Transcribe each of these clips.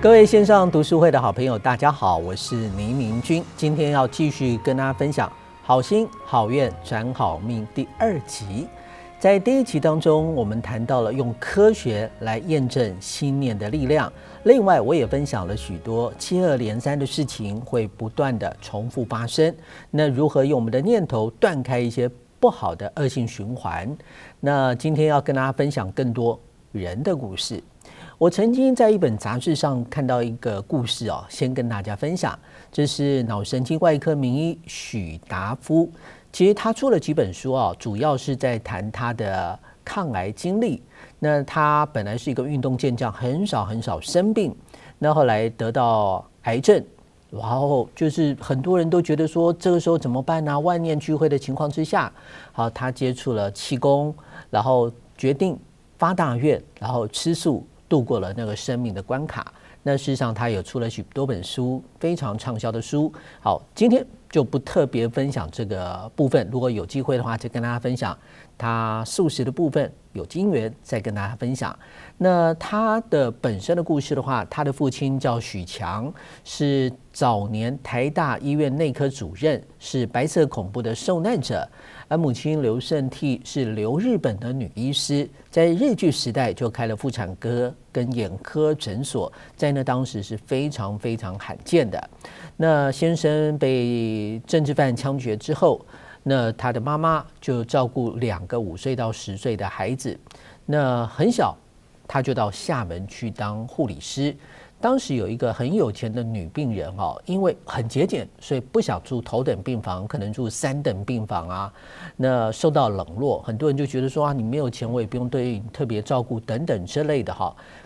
各位线上读书会的好朋友，大家好，我是倪明君。今天要继续跟大家分享《好心好愿转好命》第2集。在第1集当中，我们谈到了用科学来验证心念的力量。另外，我也分享了许多接二连三的事情会不断的重复发生。那如何用我们的念头断开一些不好的恶性循环？那今天要跟大家分享更多人的故事。我曾经在一本杂志上看到一个故事先跟大家分享。这是脑神经外科名医许达夫，其实他出了几本书主要是在谈他的抗癌经历。那他本来是一个运动健将，很少生病，那后来得到癌症，然后就是很多人都觉得说这个时候怎么办呢？万念俱灰的情况之下，好，他接触了气功，然后决定发大愿，然后吃素，度过了那个生命的关卡。那事实上他有出了许多本书，非常畅销的书。好，今天就不特别分享这个部分，如果有机会的话，再跟大家分享他素食的部分，有因缘再跟大家分享。那他的本身的故事的话，他的父亲叫许强，是早年台大医院内科主任，是白色恐怖的受难者。而母亲刘胜娣是留日本的女医师，在日据时代就开了妇产科跟眼科诊所，在那当时是非常罕见的。那先生被政治犯枪决之后，那他的妈妈就照顾2个5岁到10岁的孩子。那很小，他就到厦门去当护理师。当时有一个很有钱的女病人因为很节俭，所以不想住头等病房，可能住3等病房啊。那受到冷落，很多人就觉得说你没有钱，我也不用对你特别照顾等等之类的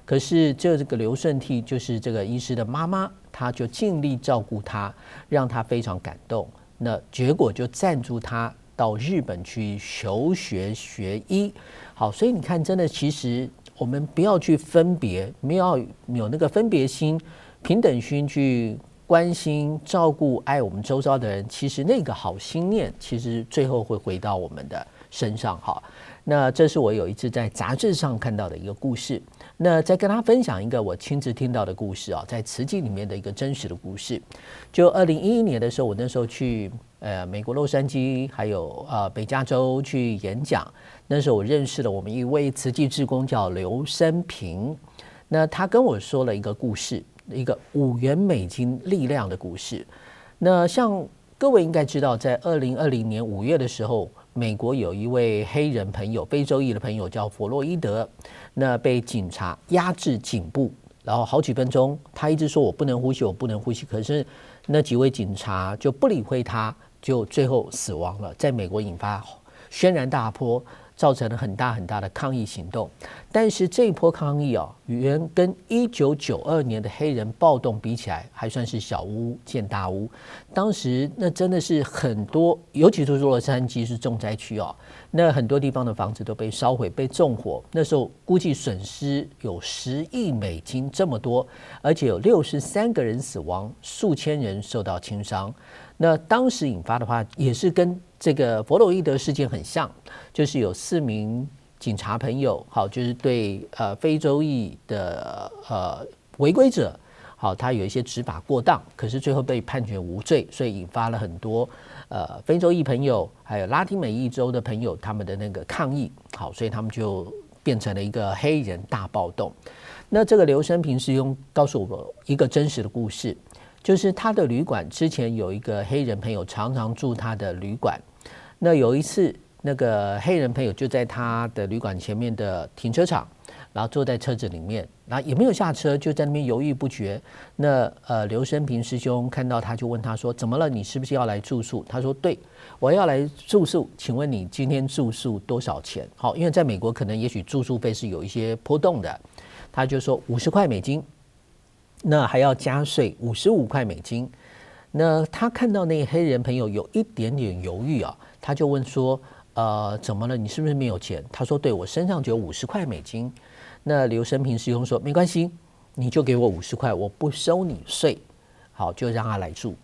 可是这个刘顺娣就是这个医师的妈妈，她就尽力照顾他，让他非常感动。那结果就赞助他到日本去求学学医。好，所以你看，真的其实我们不要去分别，没有那个分别心、平等心去关心、照顾、爱我们周遭的人，其实那个好心念，其实最后会回到我们的身上。那这是我有一次在杂志上看到的一个故事。那再跟他分享一个我亲自听到的故事在慈济里面的一个真实的故事。就2011年的时候，我那时候去美国洛杉矶还有北加州去演讲。那时候我认识了我们一位慈济志工叫刘生平。那他跟我说了一个故事，一个5元美金力量的故事。那像各位应该知道，在2020年5月的时候，美国有一位黑人朋友，非洲裔的朋友叫弗洛伊德，那被警察压制颈部，然后好几分钟，他一直说我不能呼吸，我不能呼吸。可是那几位警察就不理会他，就最后死亡了，在美国引发轩然大波，造成了很大的抗议行动。但是这一波抗议原跟1992年的黑人暴动比起来，还算是小巫见大巫。当时那真的是很多，尤其是洛杉矶是重灾区那很多地方的房子都被烧毁、被纵火。那时候估计损失有10亿美金这么多，而且有63个人死亡，数千人受到轻伤。那当时引发的话，也是跟这个弗洛伊德事件很像，就是有4名警察朋友，就是对非洲裔的违规者，他有一些执法过当，可是最后被判决无罪，所以引发了很多非洲裔朋友还有拉丁美裔州的朋友他们的那个抗议。好，所以他们就变成了一个黑人大暴动。那这个刘生平师兄告诉我一个真实的故事，就是他的旅馆之前有一个黑人朋友常常住他的旅馆。那有一次，那个黑人朋友就在他的旅馆前面的停车场，然后坐在车子里面，然后也没有下车，就在那边犹豫不决。那刘生平师兄看到他就问他说：“怎么了？你是不是要来住宿？”他说：“对，我要来住宿。请问你今天住宿多少钱？”好，因为在美国可能也许住宿费是有一些波动的。他就说50块美金，那还要加税55块美金。那他看到那个黑人朋友有一点点犹豫他就问说：“怎么了？你是不是没有钱？”他说：“对，我身上只有50块美金。”那刘生平师兄说：“没关系，你就给我50块，我不收你税。”好，就让他来住。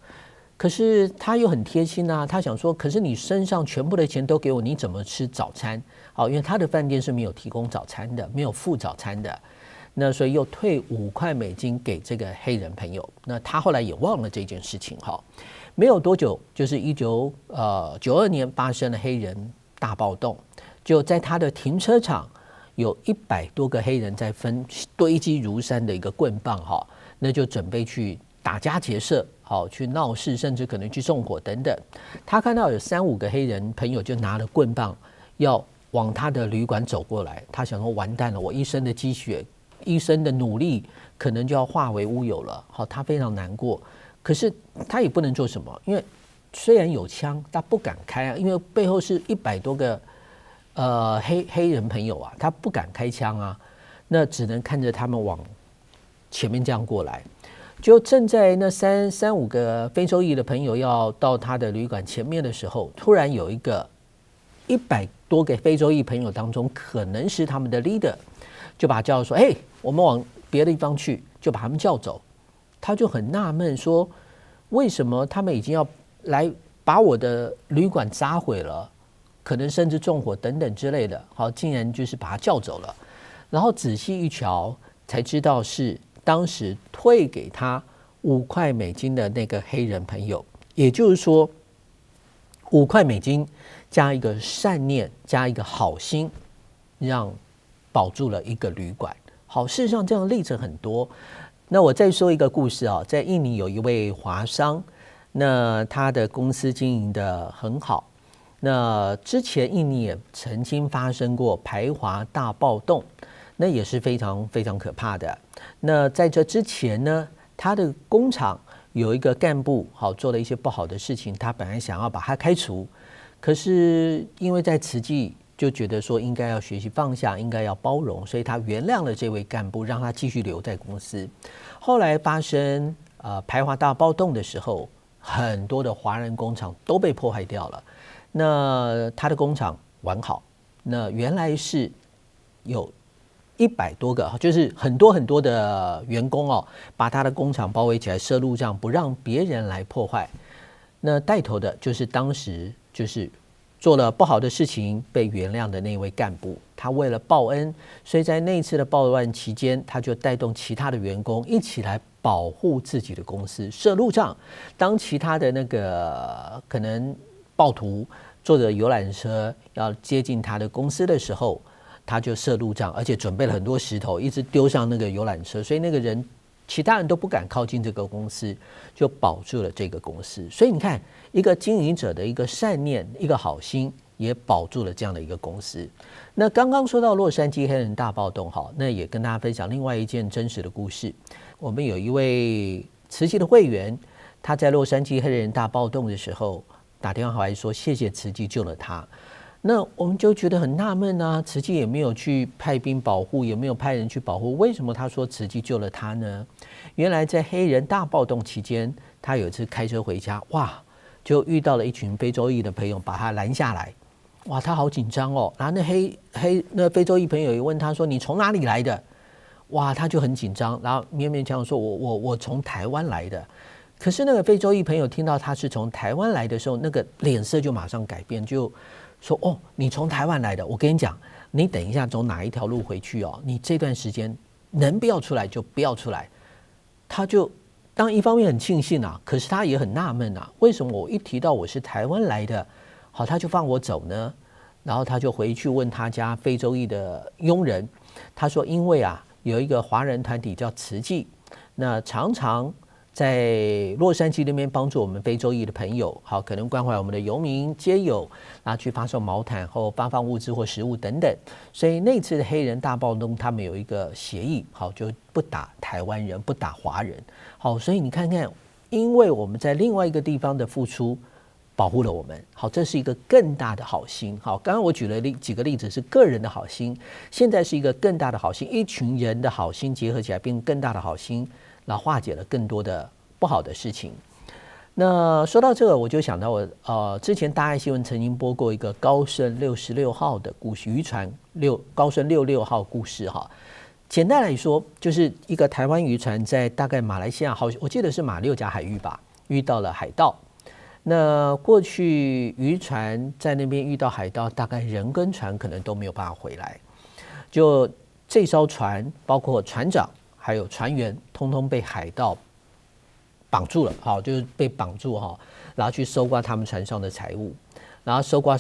可是他又很贴心他想说：“可是你身上全部的钱都给我，你怎么吃早餐？”好，因为他的饭店是没有提供早餐的，没有附早餐的。那所以又退$5给这个黑人朋友。那他后来也忘了这件事情哈。没有多久，就是1992年发生了黑人大暴动，就在他的停车场有100多个黑人在分堆积如山的一个棍棒哈，那就准备去打家劫舍，好去闹事，甚至可能去纵火等等。他看到有3-5个黑人朋友就拿了棍棒要往他的旅馆走过来，他想说完蛋了，我一生的积雪、一生的努力可能就要化为乌有了。好，他非常难过。可是他也不能做什么，因为虽然有枪，他不敢开啊，因为背后是100多个黑人朋友啊，他不敢开枪啊，那只能看着他们往前面这样过来。就正在那3-5个非洲裔的朋友要到他的旅馆前面的时候，突然有一个100多个非洲裔朋友当中，可能是他们的 leader， 就把他叫说：“嘿，我们往别的地方去。”就把他们叫走。他就很纳闷说，为什么他们已经要来把我的旅馆砸毁了，可能甚至纵火等等之类的，好，竟然就是把他叫走了。然后仔细一瞧，才知道是当时退给他$5的那个黑人朋友。也就是说，$5加一个善念，加一个好心，让保住了一个旅馆。好，事实上这样的例子很多。那我再说一个故事啊，在印尼有一位华商，那他的公司经营得很好。那之前印尼也曾经发生过排华大暴动，那也是非常非常可怕的。那在这之前呢，他的工厂有一个干部好做了一些不好的事情，他本来想要把他开除，可是因为在慈济就觉得说应该要学习放下，应该要包容，所以他原谅了这位干部，让他继续留在公司。后来发生排华大暴动的时候，很多的华人工厂都被破坏掉了。那他的工厂完好，那原来是有100多个，就是很多很多的员工哦，把他的工厂包围起来，设路障，不让别人来破坏。那带头的就是当时就是做了不好的事情被原谅的那位干部，他为了报恩，所以在那一次的暴乱期间，他就带动其他的员工一起来保护自己的公司，设路障。当其他的那个可能暴徒坐着游览车要接近他的公司的时候，他就设路障，而且准备了很多石头，一直丢上那个游览车，所以那个人其他人都不敢靠近这个公司，就保住了这个公司。所以你看，一个经营者的一个善念，一个好心，也保住了这样的一个公司。那刚刚说到洛杉矶黑人大暴动，好，那也跟大家分享另外一件真实的故事。我们有一位慈济的会员，他在洛杉矶黑人大暴动的时候打电话回来说，谢谢慈济救了他。那我们就觉得很纳闷啊，慈济也没有去派兵保护，也没有派人去保护，为什么他说慈济救了他呢？原来在黑人大暴动期间，他有一次开车回家，哇，就遇到了一群非洲裔的朋友把他拦下来，哇，他好紧张哦。然后那非洲裔朋友也问他说：“你从哪里来的？”哇，他就很紧张，然后勉勉强强说：“我从台湾来的。”可是那个非洲裔朋友听到他是从台湾来的时候，那个脸色就马上改变，就说：“哦，你从台湾来的，我跟你讲，你等一下走哪一条路回去哦，你这段时间能不要出来就不要出来。”他就当然一方面很庆幸啊，可是他也很纳闷啊，为什么我一提到我是台湾来的，好他就放我走呢？然后他就回去问他家非洲裔的佣人，他说因为啊有一个华人团体叫慈济，那常常在洛杉矶那边帮助我们非洲裔的朋友，好，可能关怀我们的游民街友，然后去发送毛毯或发放物资或食物等等。所以那次的黑人大暴动，他们有一个协议，好，就不打台湾人，不打华人。好，所以你看看，因为我们在另外一个地方的付出，保护了我们。好，这是一个更大的好心。好，刚刚我举了几个例子是个人的好心，现在是一个更大的好心，一群人的好心结合起来变更大的好心。然后化解了更多的不好的事情。那说到这个，我就想到我之前大爱新闻曾经播过一个高顺66号的故事，渔船高顺66号故事哈。简单来说，就是一个台湾渔船在大概马来西亚，我记得是马六甲海域吧，遇到了海盗。那过去渔船在那边遇到海盗，大概人跟船可能都没有办法回来，就这艘船包括船长还有船员，通通被海盗绑住了，好，就是被绑住哈，然后去搜刮他们船上的财物，然后搜刮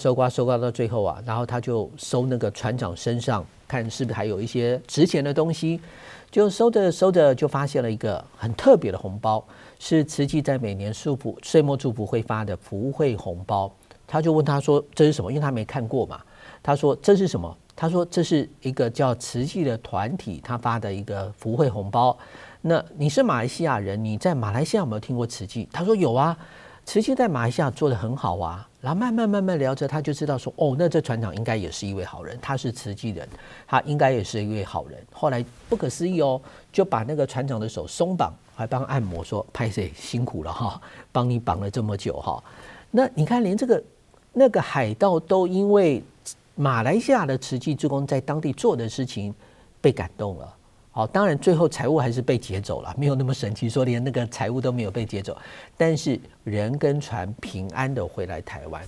到最后啊，然后他就搜那个船长身上，看是不是还有一些值钱的东西，就搜着就发现了一个很特别的红包，是慈济在每年岁末祝福会发的福慧红包。他就问他说这是什么，因为他没看过嘛。他说这是什么？他说这是一个叫慈济的团体他发的一个福慧红包。那你是马来西亚人，你在马来西亚有没有听过慈济？他说有啊，慈济在马来西亚做得很好啊。然后慢慢聊着，他就知道说，哦，那这船长应该也是一位好人，他是慈济人，他应该也是一位好人。后来不可思议哦，就把那个船长的手松绑，还帮按摩，说拍谁辛苦了哈，帮你绑了这么久哈。那你看，连那个海盗都因为马来西亚的慈济志工在当地做的事情被感动了。好，当然最后财物还是被劫走了，没有那么神奇，说连那个财物都没有被劫走，但是人跟船平安的回来台湾，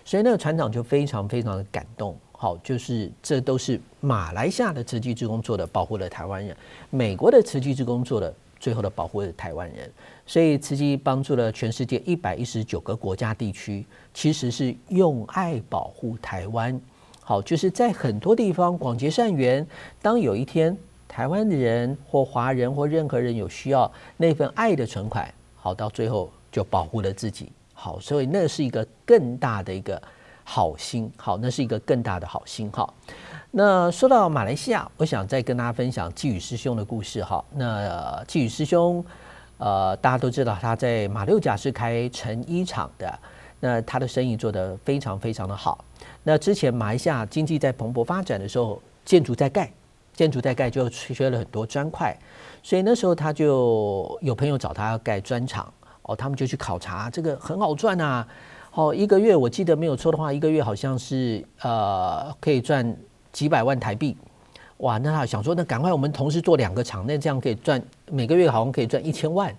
所以那个船长就非常的感动。好，就是这都是马来西亚的慈济志工做的，保护了台湾人；美国的慈济志工做的，最后的保护了台湾人。所以慈济帮助了全世界119个国家地区，其实是用爱保护台湾。好，就是在很多地方广结善缘，当有一天台湾的人或华人或任何人有需要那份爱的存款，好，到最后就保护了自己。好，所以那是一个更大的一个好心。好，那是一个更大的好心。好，那说到马来西亚，我想再跟大家分享季宇师兄的故事。好，那季宇师兄，大家都知道他在马六甲是开成衣厂的，那他的生意做得非常的好。那之前马来西亚经济在蓬勃发展的时候，建筑在盖就缺了很多砖块，所以那时候他就有朋友找他要盖砖厂，哦，他们就去考察，这个很好赚啊，哦，一个月我记得没有错的话，一个月好像是可以赚几百万台币，哇，那他想说，那赶快我们同时做2个厂，那这样可以赚每个月好像可以赚1000万，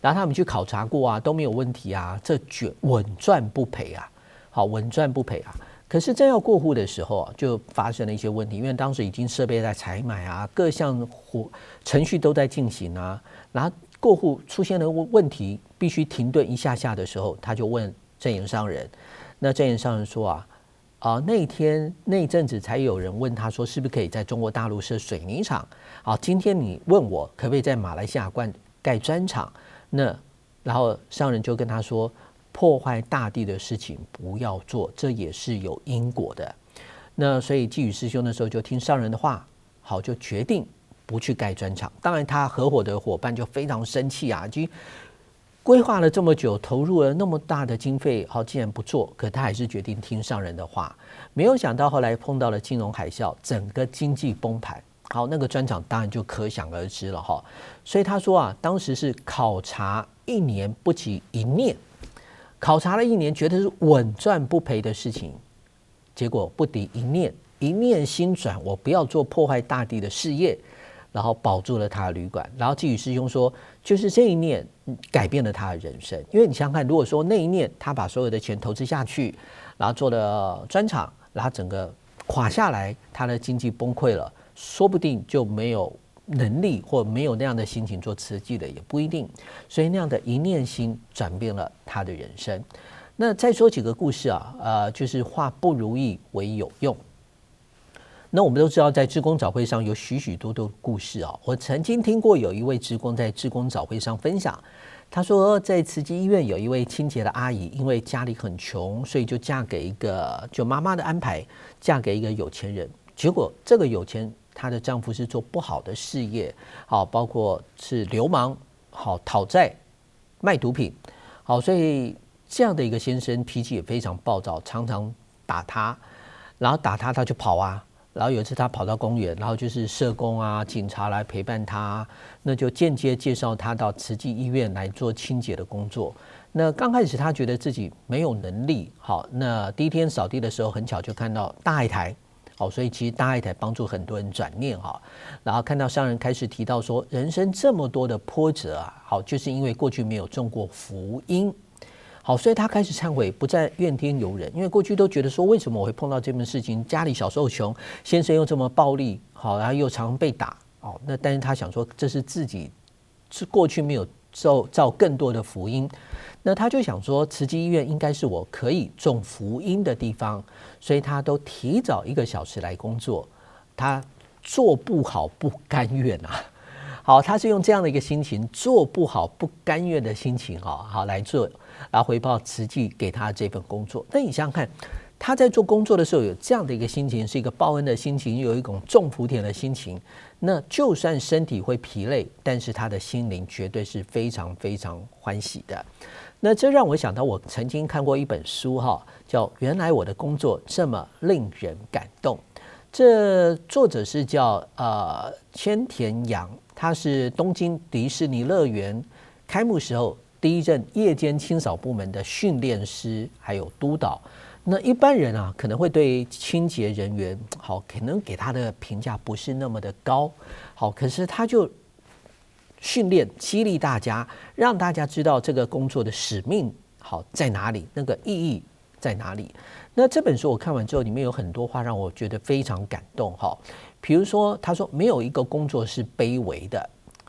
然后他们去考察过啊，都没有问题啊，这稳赚不赔啊，好，稳赚不赔啊。可是正要过户的时候啊，就发生了一些问题，因为当时已经设备在采买啊，各项程序都在进行啊，然后过户出现了问题，必须停顿一下的时候，他就问证言商人，那证言商人说那一阵子才有人问他说，是不是可以在中国大陆设水泥厂？好，今天你问我可不可以在马来西亚盖砖厂？那然后商人就跟他说，破坏大地的事情不要做，这也是有因果的。那所以季宇师兄的时候就听商人的话，好，就决定不去盖砖厂。当然他合伙的伙伴就非常生气啊，就规划了这么久，投入了那么大的经费，好，既然不做，可他还是决定听商人的话。没有想到后来碰到了金融海啸，整个经济崩盘，好，那个砖厂当然就可想而知了哈。所以他说当时是考察1年不及1念。考察了1年，觉得是稳赚不赔的事情，结果不敌一念心转，我不要做破坏大地的事业，然后保住了他的旅馆。然后季宇师兄说，就是这一念改变了他的人生。因为你想想看，如果说那一念他把所有的钱投资下去，然后做了砖厂，然后整个垮下来，他的经济崩溃了，说不定就没有能力或没有那样的心情做慈济的，也不一定。所以那样的一念心转变了他的人生。那再说几个故事就是化不如意为有用。那我们都知道，在志工早会上有许多故事我曾经听过有一位志工在志工早会上分享，他说在慈济医院有一位清洁的阿姨，因为家里很穷，所以就嫁给一个就妈妈的安排，嫁给一个有钱人。结果这个有钱她的丈夫是做不好的事业，好，包括是流氓，好，讨债、卖毒品，好，所以这样的一个先生脾气也非常暴躁，常常打她，然后打她，她就跑啊。然后有一次她跑到公园，然后就是社工啊、警察来陪伴她，那就间接介绍她到慈济医院来做清洁的工作。那刚开始她觉得自己没有能力，好，那第一天扫地的时候，很巧就看到大爱台。好，所以其实大爱台帮助很多人转念然后看到商人开始提到说，人生这么多的波折好，就是因为过去没有种过福因。好，所以他开始忏悔，不再怨天尤人，因为过去都觉得说，为什么我会碰到这件事情？家里小时候穷，先生又这么暴力，好，然后又常常被打，哦，那但是他想说，这是自己是过去没有造更多的福音，那他就想说，慈济医院应该是我可以种福音的地方，所以他都提早1个小时来工作，他做不好不甘愿啊。好，他是用这样的一个心情，做不好不甘愿的心情，好来做，然后回报慈济给他这份工作。那你想想看，他在做工作的时候有这样的一个心情，是一个报恩的心情，有一种种福田的心情。那就算身体会疲累，但是他的心灵绝对是非常非常欢喜的。那这让我想到，我曾经看过一本书叫《原来我的工作这么令人感动》。这作者是叫千田洋，他是东京迪士尼乐园开幕时候第一任夜间清扫部门的训练师，还有督导。那一般人啊，可能会对清洁人员可能给他的评价不是那么的高。可是他就训练激励大家，让大家知道这个工作的使命在哪里，那个意义在哪里。那这本书我看完之后，里面有很多话让我觉得非常感动。比如说他说，没有一个工作是卑微的，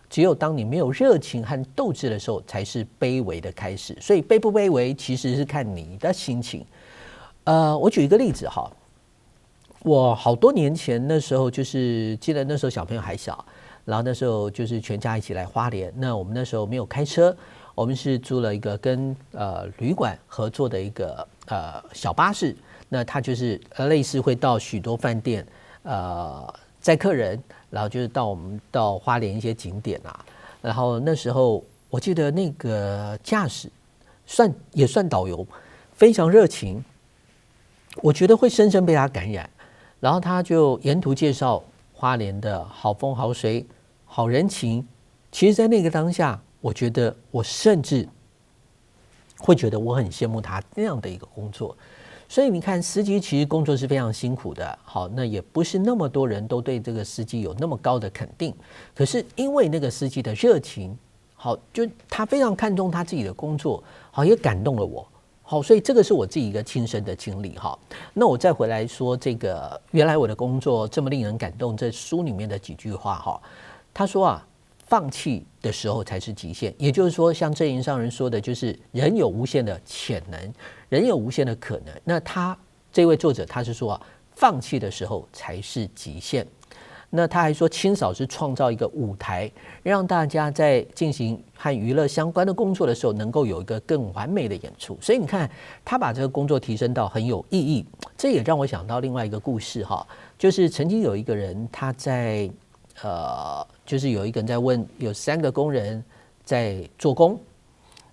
只有当你没有热情和斗志的时候，才是卑微的开始。所以卑不卑微其实是看你的心情。我举一个例子我好多年前那时候，就是记得那时候小朋友还小，然后那时候就是全家一起来花莲。那我们那时候没有开车，我们是租了一个跟旅馆合作的一个小巴士。那它就是类似会到许多饭店载客人，然后就是我们到花莲一些景点啊。然后那时候我记得那个驾驶也算导游，非常热情，我觉得会深深被他感染。然后他就沿途介绍花莲的好风好水好人情。其实在那个当下，我觉得我甚至会觉得我很羡慕他那样的一个工作。所以你看，司机其实工作是非常辛苦的。那也不是那么多人都对这个司机有那么高的肯定。可是因为那个司机的热情，就他非常看重他自己的工作，也感动了我。所以这个是我自己一个亲身的经历。那我再回来说这个原来我的工作这么令人感动，这书里面的几句话他说放弃的时候才是极限。也就是说，像正言上人说的，就是人有无限的潜能，人有无限的可能。那他这位作者他是说放弃的时候才是极限。那他还说，清扫是创造一个舞台，让大家在进行和娱乐相关的工作的时候，能够有一个更完美的演出。所以你看，他把这个工作提升到很有意义。这也让我想到另外一个故事就是曾经有一个人，他在就是有一个人在问，有3个工人在做工，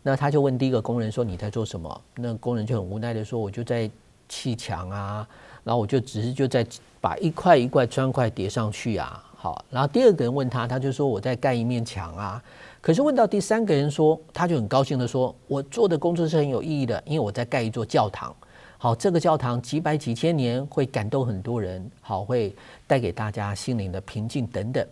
那他就问第一个工人说：“你在做什么？”那工人就很无奈的说：“我就在砌墙啊。”然后我就只是就在把一块一块砖块叠上去啊。好，然后第2个人问他，他就说我在盖一面墙啊。可是问到第3个人说，他就很高兴的说，我做的工作是很有意义的，因为我在盖一座教堂。好，这个教堂几百几千年会感动很多人，好，会带给大家心灵的平静等等。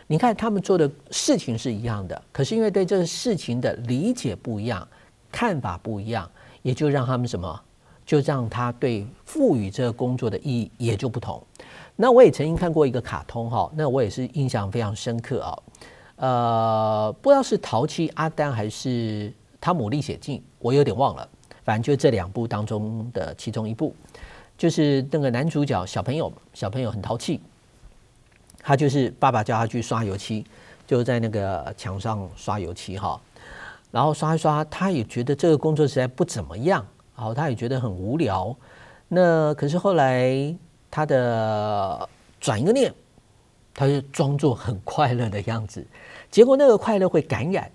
你看他们做的事情是一样的，可是因为对这个事情的理解不一样，看法不一样，也就让他们什么？就让他对赋予这个工作的意义也就不同。那我也曾经看过一个卡通那我也是印象非常深刻不知道是淘气阿丹还是汤姆历险记，我有点忘了，反正就这2部当中的其中一部，就是那个男主角小朋友很淘气，他就是爸爸叫他去刷油漆，就在那个墙上刷油漆然后刷一刷，他也觉得这个工作实在不怎么样。他也觉得很无聊。那可是后来他的转一个念，他就装作很快乐的样子，结果那个快乐会感染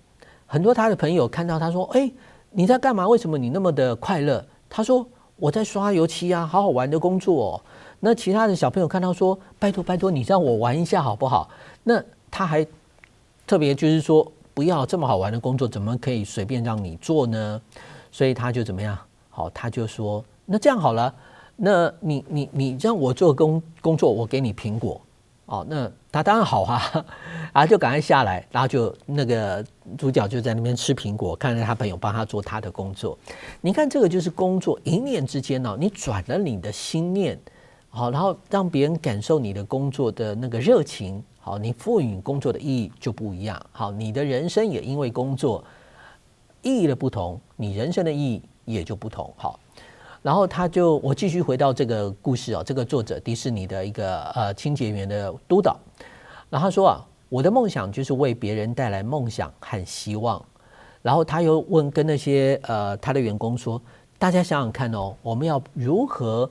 很多他的朋友，看到他说：“你在干嘛？为什么你那么的快乐？”他说：“我在刷油漆啊，好好玩的工作那其他的小朋友看到说：“拜托拜托，你让我玩一下好不好？”那他还特别就是说：“不要这么好玩的工作，怎么可以随便让你做呢？”所以他就怎么样？好，他就说：“那这样好了，那你让我做工作，我给你苹果。”那他当然好啊，然后就赶快下来，然后就那个主角就在那边吃苹果，看着他朋友帮他做他的工作。你看这个就是工作，一念之间你转了你的心念，好，然后让别人感受你的工作的那个热情，好，你赋予工作的意义就不一样，好，你的人生也因为工作意义的不同，你人生的意义也就不同，好。然后我继续回到这个故事这个作者迪士尼的一个清洁员的督导，然后他说我的梦想就是为别人带来梦想和希望。然后他又跟那些他的员工说，大家想想看我们要如何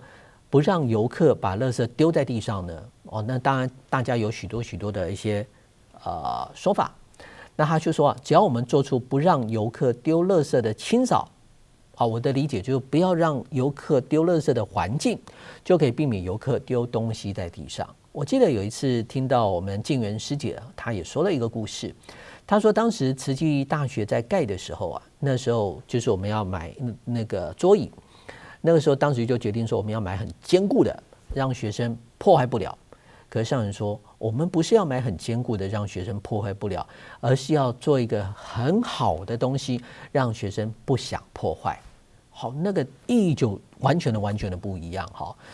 不让游客把垃圾丢在地上呢？那当然大家有许多的一些说法。那他就说只要我们做出不让游客丢垃圾的清扫。我的理解就是不要让游客丢垃圾的环境，就可以避免游客丢东西在地上。我记得有一次听到我们静媛师姐，她也说了一个故事。她说当时慈济大学在盖的时候那时候就是我们要买那个桌椅，那个时候当时就决定说我们要买很坚固的，让学生破坏不了。可是上人说，我们不是要买很坚固的让学生破坏不了，而是要做一个很好的东西，让学生不想破坏。好，那个意义就完全的不一样。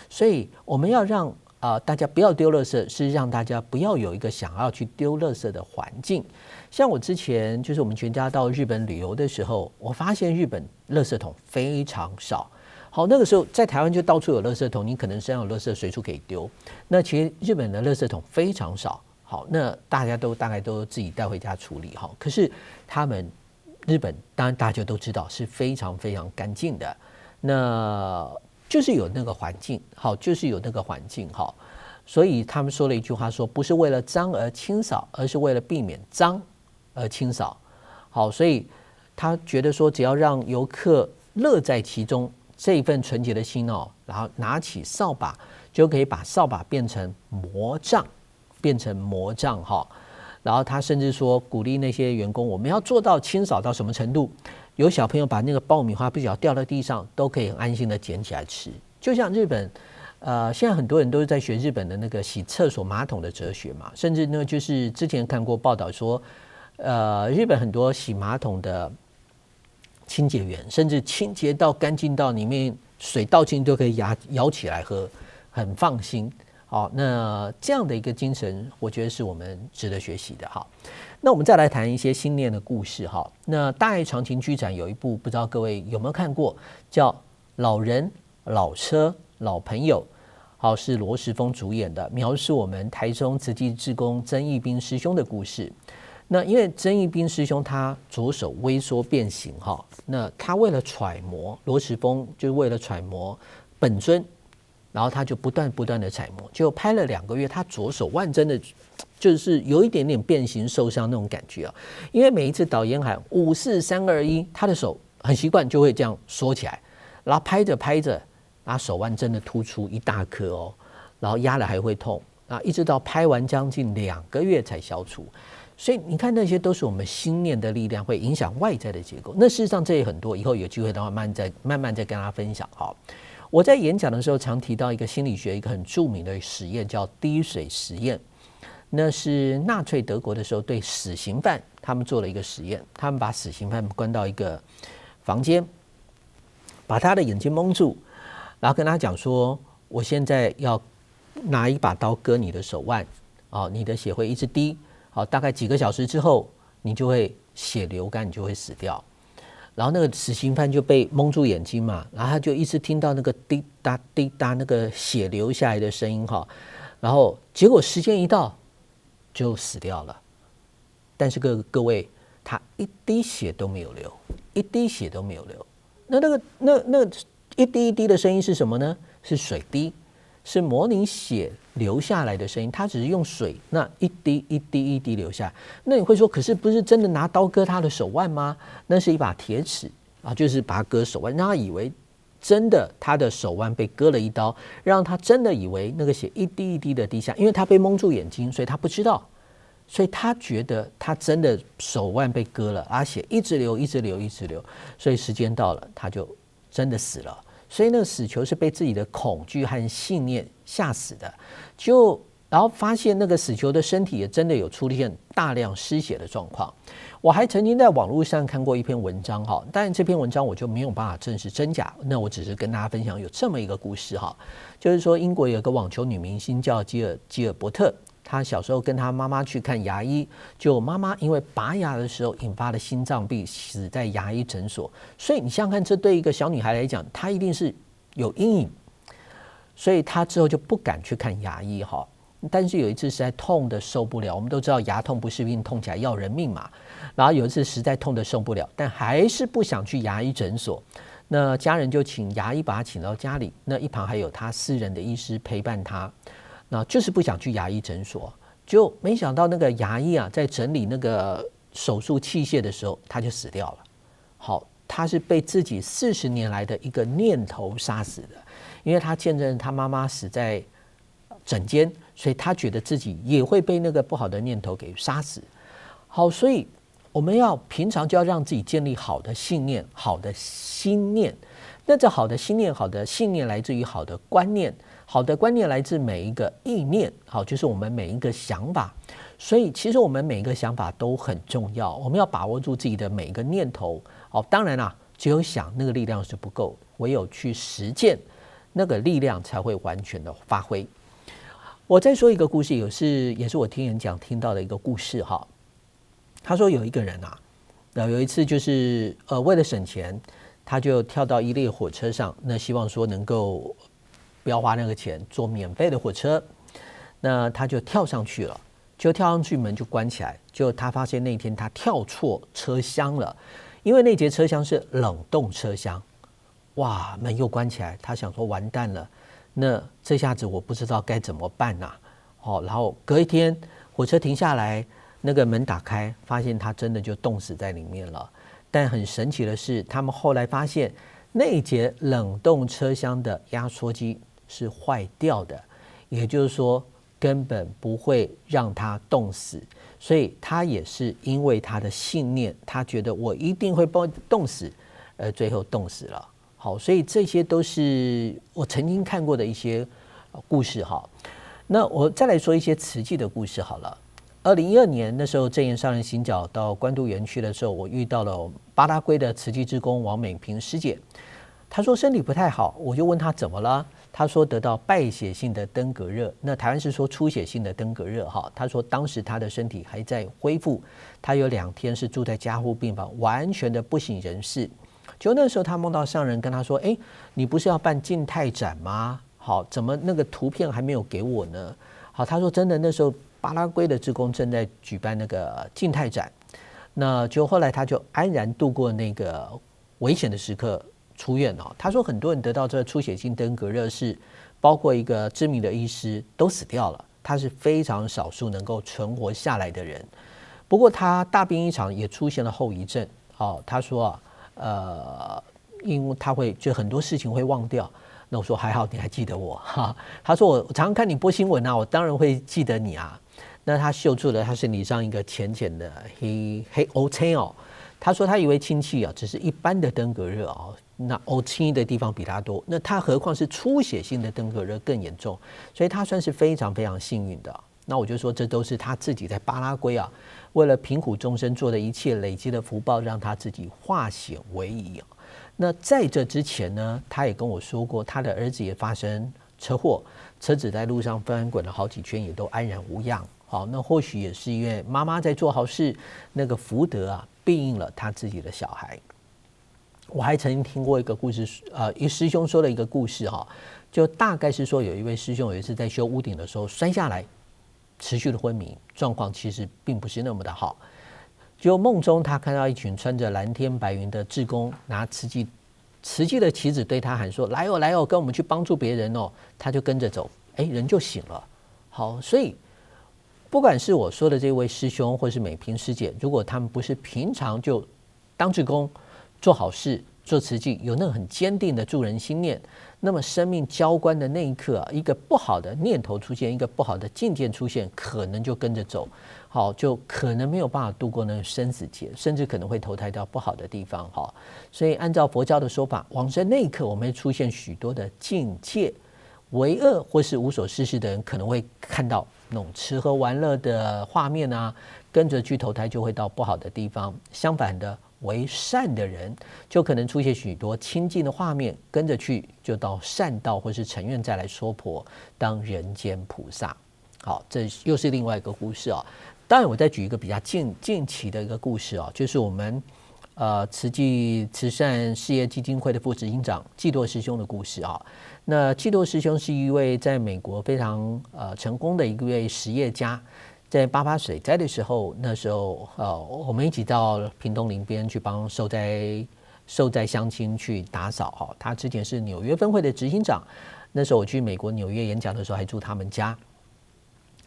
所以我们要让大家不要丢垃圾，是让大家不要有一个想要去丢垃圾的环境。像我之前就是我们全家到日本旅游的时候，我发现日本垃圾桶非常少。好，那个时候在台湾就到处有垃圾桶，你可能身上有垃圾随处可以丢。那其实日本的垃圾桶非常少。好，那大家都大概都自己带回家处理。好，可是日本当然大家都知道是非常干净的，那就是有那个环境，好，就是有那个环境，好，所以他们说了一句话说，不是为了脏而清扫，而是为了避免脏而清扫。好，所以他觉得说，只要让游客乐在其中，这一份纯洁的心然后拿起扫把，就可以把扫把变成魔杖，然后他甚至说鼓励那些员工，我们要做到清扫到什么程度？有小朋友把那个爆米花不小掉到地上，都可以很安心的捡起来吃。就像日本，现在很多人都是在学日本的那个洗厕所马桶的哲学嘛，甚至呢，就是之前看过报道说，日本很多洗马桶的清洁员，甚至清洁到干净到里面水倒进都可以舀起来喝，很放心。好，那这样的一个精神，我觉得是我们值得学习的。好，那我们再来谈一些心念的故事。好，那大爱长情居展有一部，不知道各位有没有看过，叫《老人、老车、老朋友》。好，是罗时丰主演的，描述我们台中慈济志工曾义彬师兄的故事。那因为曾义彬师兄他左手微缩变形，那他为了揣摩罗时丰，就是为了揣摩本尊。然后他就不断的揣摩，就拍了2个月，他左手腕真的就是有一点点变形受伤那种感觉因为每一次导演喊5、4、3、2、1，他的手很习惯就会这样缩起来，然后拍着，然后手腕真的突出一大颗然后压了还会痛，然后一直到拍完将近2个月才消除。所以你看，那些都是我们心念的力量会影响外在的结构。那事实上这也很多，以后有机会的话慢慢再跟大家分享。我在演讲的时候常提到一个心理学一个很著名的实验，叫滴水实验。那是纳粹德国的时候对死刑犯他们做了一个实验，他们把死刑犯关到一个房间，把他的眼睛蒙住，然后跟他讲说，我现在要拿一把刀割你的手腕，你的血会一直滴，大概几个小时之后你就会血流干，你就会死掉。然后那个死刑犯就被蒙住眼睛嘛，然后他就一直听到那个滴答滴答那个血流下来的声音然后结果时间一到就死掉了。但是各位，他一滴血都没有流，一滴血都没有流。那一滴一滴的声音是什么呢？是水滴，是模拟血流下来的声音。他只是用水那一滴一滴一滴流下来。那你会说，可是不是真的拿刀割他的手腕吗？那是一把铁尺就是把他割手腕，让他以为真的他的手腕被割了一刀，让他真的以为那个血一滴一滴的滴下，因为他被蒙住眼睛，所以他不知道，所以他觉得他真的手腕被割了，血一直流，所以时间到了，他就真的死了。所以那个死囚是被自己的恐惧和信念吓死的。就然后发现那个死囚的身体也真的有出现大量失血的状况。我还曾经在网络上看过一篇文章哈，当然这篇文章我就没有办法证实真假，那我只是跟大家分享有这么一个故事哈，就是说英国有个网球女明星叫吉尔伯特，她小时候跟她妈妈去看牙医，就妈妈因为拔牙的时候引发了心脏病，死在牙医诊所。所以你想想看，这对一个小女孩来讲，她一定是有阴影，所以她之后就不敢去看牙医哈。但是有一次实在痛的受不了，我们都知道牙痛不是病，痛起来要人命嘛。然后有一次实在痛的受不了，但还是不想去牙医诊所。那家人就请牙医把他请到家里，那一旁还有他私人的医师陪伴他。那就是不想去牙医诊所，就没想到那个牙医啊，在整理那个手术器械的时候，他就死掉了。好，他是被自己40年来的一个念头杀死的，因为他见证他妈妈死在诊间，所以他觉得自己也会被那个不好的念头给杀死。好，所以我们要平常就要让自己建立好的信念、好的心念。那这好的心念、好的信念来自于好的观念，好的观念来自每一个意念，好，就是我们每一个想法。所以其实我们每一个想法都很重要，我们要把握住自己的每一个念头。好，当然啦，只有想那个力量是不够，唯有去实践，那个力量才会完全的发挥。我再说一个故事，也是我听人讲听到的一个故事哈。他说有一个人啊，有一次就是为了省钱，他就跳到一列火车上，那希望说能够不要花那个钱，坐免费的火车。那他就跳上去了，就跳上去门就关起来，就他发现那天他跳错车厢了，因为那节车厢是冷冻车厢，哇，门又关起来，他想说完蛋了。那这下子我不知道该怎么办呐、然后隔一天火车停下来，那个门打开，发现他真的就冻死在里面了。但很神奇的是，他们后来发现那一节冷冻车厢的压缩机是坏掉的，也就是说根本不会让他冻死。所以他也是因为他的信念，他觉得我一定会被冻死，而最后冻死了。好，所以这些都是我曾经看过的一些故事哈。那我再来说一些慈济的故事好了。2012年那时候正言上人行脚到关渡园区的时候，我遇到了巴拉圭的慈济志工王美萍师姐。她说身体不太好，我就问她怎么了。她说得到败血性的登革热，那台湾是说出血性的登革热哈。她说当时她的身体还在恢复，她有2天是住在加护病房，完全的不省人事。就那时候他梦到上人跟他说，你不是要办静态展吗？好，怎么那个图片还没有给我呢？好，他说真的，那时候巴拉圭的志工正在举办那个静态展，那就后来他就安然度过那个危险的时刻出院了。他说很多人得到这出血性登革热是包括一个知名的医师都死掉了，他是非常少数能够存活下来的人。不过他大病一场也出现了后遗症。好，他说因为他会就很多事情会忘掉。那我说还好你还记得我哈。他说我常常看你播新闻啊，我当然会记得你啊。那他秀出了他身体上一个浅浅的黑黑青哦。他说他以为亲戚啊只是一般的登革热啊，那青的地方比他多，那他何况是出血性的登革热更严重，所以他算是非常非常幸运的。那我就说这都是他自己在巴拉圭啊，为了贫苦众生做的一切累积的福报，让他自己化险为夷。那在这之前呢，他也跟我说过，他的儿子也发生车祸，车子在路上翻滚了好几圈，也都安然无恙。好，那或许也是因为妈妈在做好事，那个福德啊，庇应了他自己的小孩。我还曾经听过一个故事，一师兄说了一个故事哈，就大概是说有一位师兄有一次在修屋顶的时候摔下来，持续的昏迷，状况其实并不是那么的好。就梦中他看到一群穿着蓝天白云的志工，拿慈济的旗子对他喊说：“来哦来哦，跟我们去帮助别人哦。”他就跟着走，人就醒了。好，所以不管是我说的这位师兄，或是美萍师姐，如果他们不是平常就当志工、做好事、做慈济，有那个很坚定的助人心念，那么生命交关的那一刻一个不好的念头出现，一个不好的境界出现，可能就跟着走。好，就可能没有办法度过那个生死劫，甚至可能会投胎到不好的地方。所以按照佛教的说法，往生那一刻，我们会出现许多的境界。为恶或是无所事事的人可能会看到那种吃喝玩乐的画面啊，跟着去投胎就会到不好的地方。相反的，为善的人就可能出现许多清净的画面，跟着去就到善道或是成愿再来说婆，当人间菩萨。好，这又是另外一个故事啊。当然，我再举一个比较近期的一个故事啊，就是我们慈济慈善事业基金会的副执行长季多师兄的故事啊。那季多师兄是一位在美国非常成功的一位实业家。在88水灾的时候，那时候我们一起到屏东林边去帮受灾乡亲去打扫哈。他之前是纽约分会的执行长，那时候我去美国纽约演讲的时候还住他们家。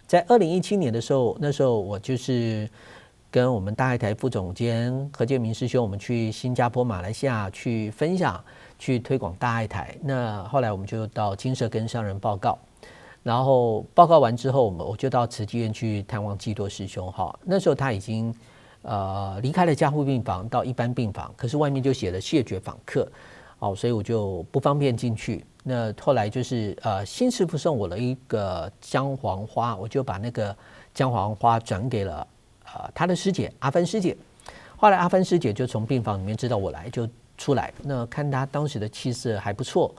在2017年的时候，那时候我就是跟我们大爱台副总监何建明师兄，我们去新加坡、马来西亚去分享、去推广大爱台。那后来我们就到金舍跟上人报告，然后报告完之后，我就到慈济院去探望季多师兄哈。那时候他已经离开了加护病房到一般病房，可是外面就写了谢绝访客，所以我就不方便进去。那后来就是新师傅送我了一个姜黄花，我就把那个姜黄花转给了他的师姐阿芬师姐。后来阿芬师姐就从病房里面知道我来，就出来。那看他当时的气色还不错，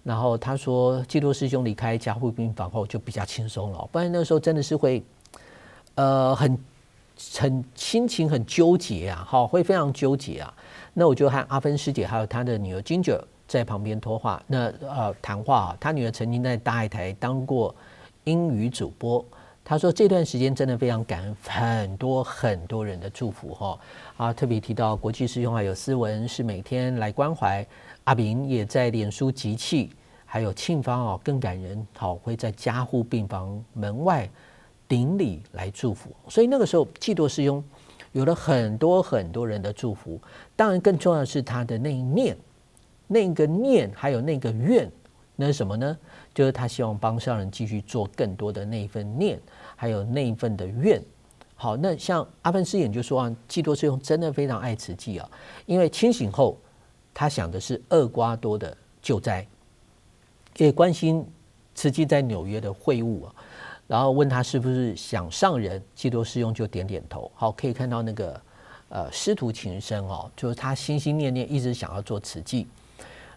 然后他说季多师兄离开加护病房后就比较轻松了，不然那时候真的是会很心情很纠结啊，会非常纠结啊。那我就和阿芬师姐还有她的女儿 Ginger 在旁边托话，那谈话。她女儿曾经在大爱台当过英语主播，她说这段时间真的非常感恩很多人的祝福哈。特别提到国际师兄还有思文是每天来关怀，阿炳也在脸书集气，还有庆芳更感人，会在加护病房门外顶礼来祝福。所以那个时候季多师兄有了很多人的祝福。当然更重要的是他的那一念，那个念还有那个愿，那是什么呢？就是他希望帮上人继续做更多的那一份念，还有那一份的愿。好，那像阿芬师姐就说季多师兄真的非常爱慈济啊，因为清醒后他想的是厄瓜多的救灾，也关心慈济在纽约的会务啊。然后问他是不是想上人，季多师兄就点点头。好，可以看到那个师徒情深就是他心心念念一直想要做慈济。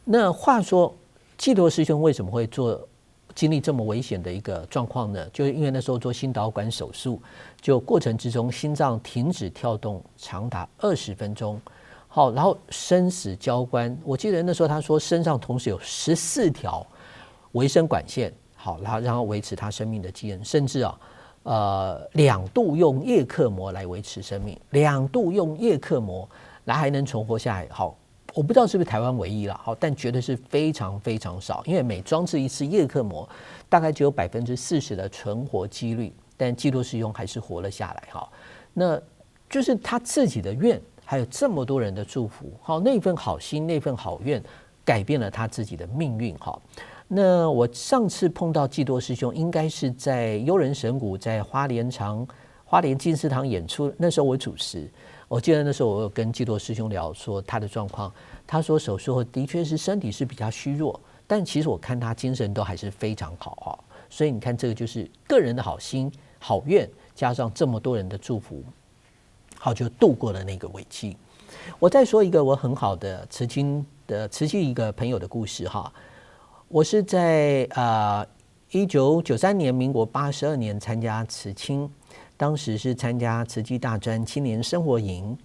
那话说季多师兄为什么会经历这么危险的一个状况呢？就是因为那时候做心导管手术，就过程之中心脏停止跳动长达20分钟。好，然后生死交关，我记得那时候他说身上同时有14条维生管线，好，然后让他维持他生命的机能，甚至2度用叶克膜来维持生命，2度用叶克膜来还能存活下来。好，我不知道是不是台湾唯一了，好，但绝对是非常非常少，因为每装置一次叶克膜，大概只有40%的存活几率，但季多师兄还是活了下来。好，那就是他自己的愿，还有这么多人的祝福，好，那份好心，那份好愿，改变了他自己的命运。好。那我上次碰到季多师兄，应该是在悠人神谷在花莲金丝堂演出，那时候我主持。我记得那时候我有跟季多师兄聊说他的状况，他说手术后的确是身体是比较虚弱，但其实我看他精神都还是非常好。所以你看，这个就是个人的好心好愿，加上这么多人的祝福，好，就度过了那个危机。我再说一个我很好的慈济一个朋友的故事哈。我是在1993年民国82年参加慈青，当时是参加慈济大专青年生活营。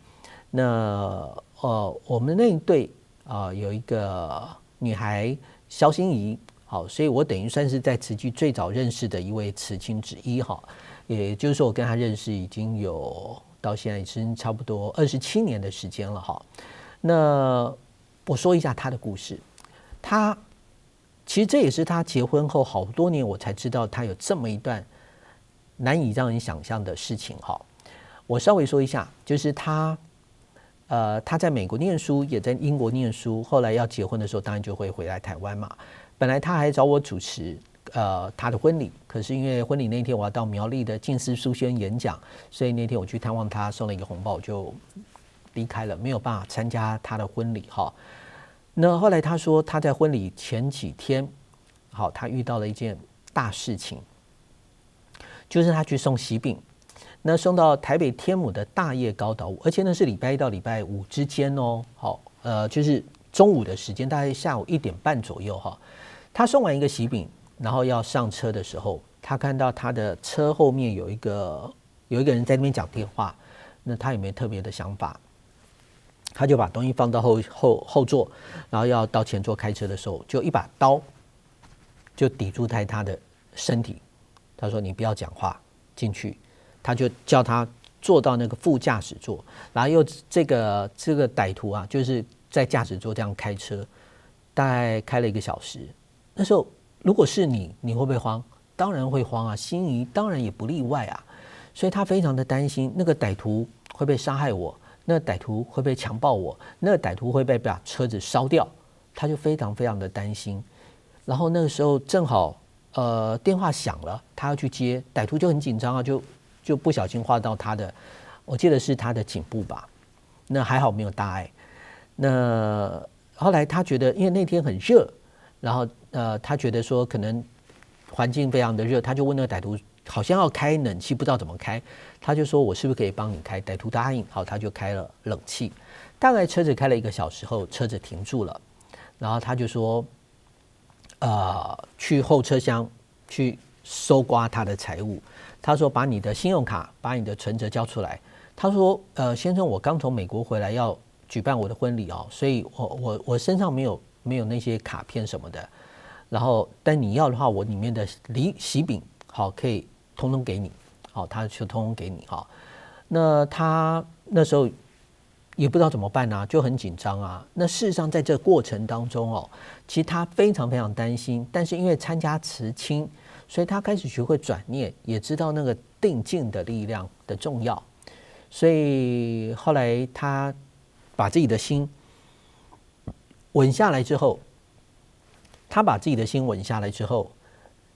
那我们那一队有一个女孩肖心怡，好，所以我等于算是在慈济最早认识的一位慈青之一哈。也就是说，我跟她认识已经有到现在已经差不多27年的时间了哈。那我说一下她的故事，其实这也是他结婚后好多年我才知道他有这么一段难以让人想象的事情哈。我稍微说一下，就是他在美国念书，也在英国念书，后来要结婚的时候当然就会回来台湾嘛。本来他还找我主持他的婚礼，可是因为婚礼那天我要到苗栗的静思书轩演讲，所以那天我去探望他，送了一个红包，我就离开了，没有办法参加他的婚礼哈。那后来他说他在婚礼前几天好，他遇到了一件大事情，就是他去送喜饼，那送到台北天母的大叶高岛屋，而且呢是礼拜一到礼拜五之间哦，好，就是中午的时间，大概下午1点半左右哈。他送完一个喜饼，然后要上车的时候，他看到他的车后面有一个人在那边讲电话，那他也没特别的想法，他就把东西放到后座，然后要到前座开车的时候，就一把刀就抵住在他的身体。他说：“你不要讲话，进去。”他就叫他坐到那个副驾驶座，然后又这个歹徒啊，就是在驾驶座这样开车，大概开了1个小时。那时候如果是你会不会慌？当然会慌啊，心仪当然也不例外啊。所以他非常的担心，那个歹徒会不会杀害我？那个歹徒会不会强暴我？那个歹徒会不会把车子烧掉？他就非常非常的担心。然后那个时候正好电话响了，他要去接，歹徒就很紧张啊，就不小心划到他的，我记得是他的颈部吧。那还好没有大碍。那后来他觉得，因为那天很热，然后他觉得说可能环境非常的热，他就问那个歹徒，好像要开冷气，不知道怎么开，他就说我是不是可以帮你开？歹徒答应，好，他就开了冷气。大概车子开了1个小时后，车子停住了，然后他就说，去后车厢去搜刮他的财物。他说把你的信用卡、把你的存折交出来。他说先生，我刚从美国回来，要举办我的婚礼哦，所以我身上没有那些卡片什么的。然后但你要的话，我里面的喜饼好可以通通给你，好，他就通通给你哈。那他那时候也不知道怎么办啊，就很紧张啊。那事实上在这过程当中哦，其实他非常非常担心，但是因为参加慈亲，所以他开始学会转念，也知道那个定静的力量的重要。所以后来他把自己的心稳下来之后，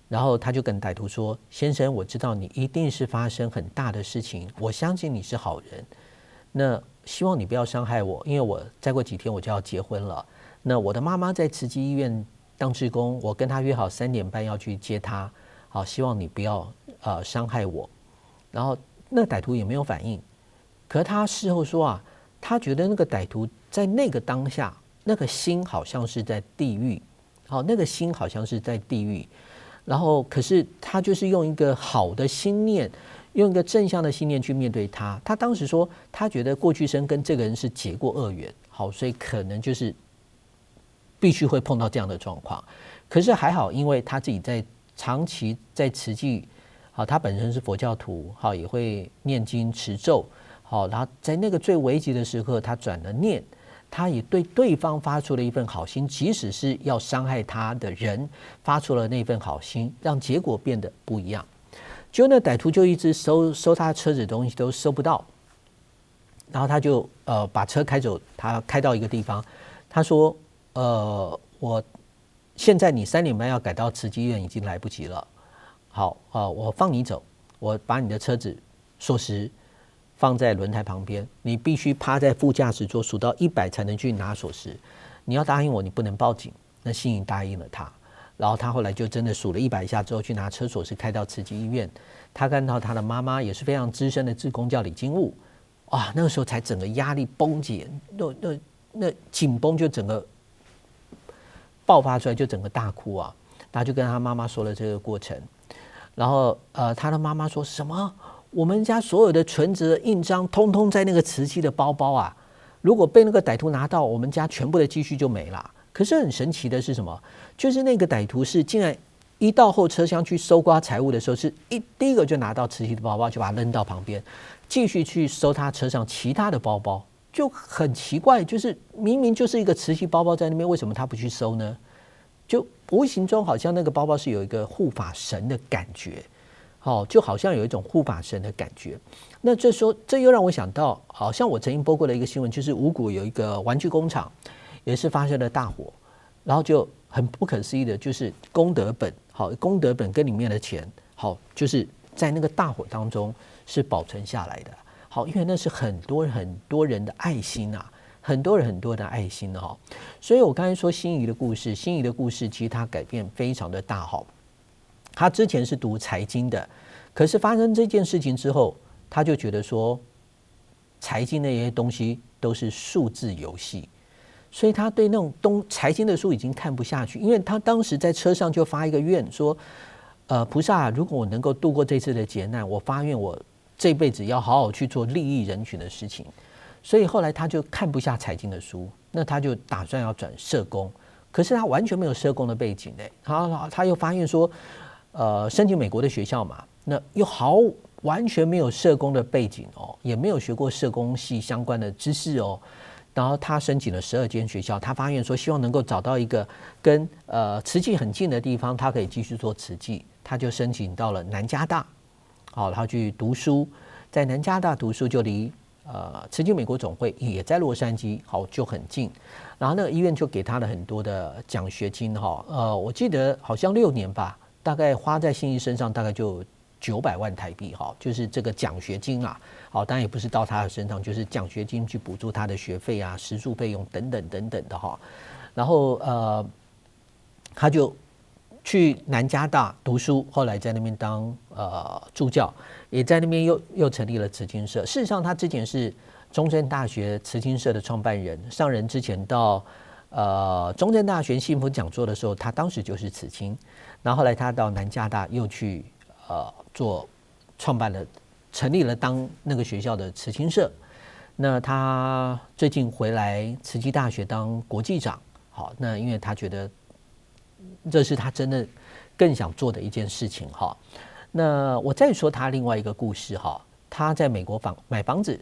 然后他就跟歹徒说：“先生，我知道你一定是发生很大的事情，我相信你是好人。那希望你不要伤害我，因为我再过几天我就要结婚了。那我的妈妈在慈济医院当志工，我跟她约好3点半要去接她。好，希望你不要伤害我。”然后那歹徒也没有反应，可是他事后说啊，他觉得那个歹徒在那个当下，那个心好像是在地狱，好，那个心好像是在地狱。然后可是他就是用一个好的心念，用一个正向的信念去面对他。他当时说，他觉得过去生跟这个人是结过恶缘，好，所以可能就是必须会碰到这样的状况。可是还好，因为他自己在长期在慈济，好，他本身是佛教徒，好，也会念经持咒，好，然后在那个最危急的时刻，他转了念。他也对对方发出了一份好心，即使是要伤害他的人，发出了那份好心，让结果变得不一样。结果那歹徒就一直收他车子的东西都收不到，然后他就把车开走，他开到一个地方，他说我现在你3点半要赶到慈济医院已经来不及了，好我放你走，我把你的车子锁匙放在轮胎旁边，你必须趴在副驾驶座数到100才能去拿锁匙。你要答应我，你不能报警。那心怡答应了他，然后他后来就真的数了100下之後去拿车锁匙开到慈济医院。他看到他的妈妈也是非常资深的志工叫李金悟，哇，那个时候才整个压力崩解，那紧绷就整个爆发出来，就整个大哭啊。他就跟他妈妈说了这个过程，然后他的妈妈说什么？我们家所有的存折印章通通在那个瓷器的包包啊，如果被那个歹徒拿到，我们家全部的积蓄就没了。可是很神奇的是什么？就是那个歹徒是竟然一到后车厢去搜刮财物的时候，是第一个就拿到瓷器的包包，就把它扔到旁边，继续去搜他车上其他的包包，就很奇怪，就是明明就是一个瓷器包包在那边，为什么他不去搜呢？就无形中好像那个包包是有一个护法神的感觉。就好像有一种护法神的感觉。那这又让我想到，好像我曾经播过的一个新闻，就是五股有一个玩具工厂也是发生了大火，然后就很不可思议的，就是功德本跟里面的钱，好，就是在那个大火当中是保存下来的。好，因为那是很多人的爱心啊，很多人很多的爱心哈。所以我刚才说心仪的故事，心仪的故事其实它改变非常的大哈。他之前是读财经的，可是发生这件事情之后，他就觉得说，财经那些东西都是数字游戏，所以他对那种财经的书已经看不下去。因为他当时在车上就发一个愿说，菩萨，如果我能够度过这次的劫难，我发愿我这辈子要好好去做利益人群的事情。所以后来他就看不下财经的书，那他就打算要转社工，可是他完全没有社工的背景他又发现说。申请美国的学校嘛，那又完全没有社工的背景也没有学过社工系相关的知识然后他申请了12间学校，他发现说希望能够找到一个跟慈济很近的地方，他可以继续做慈济，他就申请到了南加大，他去读书，在南加大读书就离慈济美国总会也在洛杉矶，就很近。然后那个医院就给他了很多的奖学金我记得好像6年吧。大概花在心仪身上大概就900万台币就是这个奖学金当然也不是到他的身上，就是奖学金去补助他的学费啊、食宿费用等等等等的然后他就去南加大读书，后来在那边当助教，也在那边又成立了慈青社。事实上，他之前是中正大学慈青社的创办人，上人之前到中正大学幸福讲座的时候，他当时就是慈青。然后后来他到南加大又去成立了当那个学校的慈青社。那他最近回来慈济大学当国际长，那因为他觉得这是他真的更想做的一件事情那我再说他另外一个故事他在美国买房子，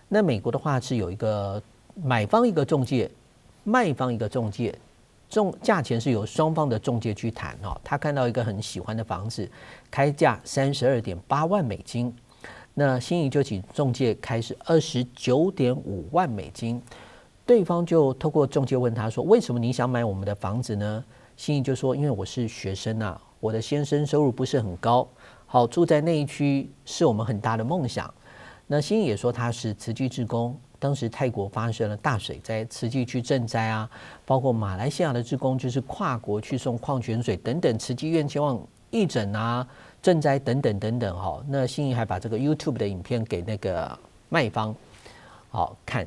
那美国的话是有一个买方一个中介，卖方一个中介。价钱是由双方的中介去谈他看到一个很喜欢的房子，开价32.8万美金，那心仪就请中介开始29.5万美金，对方就透过中介问他说：“为什么你想买我们的房子呢？”心仪就说：“因为我是学生我的先生收入不是很高，住在那一区是我们很大的梦想。”那心仪也说他是慈济志工。当时泰国发生了大水灾，慈济去赈灾包括马来西亚的志工就是跨国去送矿泉水等等，慈济院前往义诊赈灾等等等等那心仪还把这个 YouTube 的影片给那个卖方看，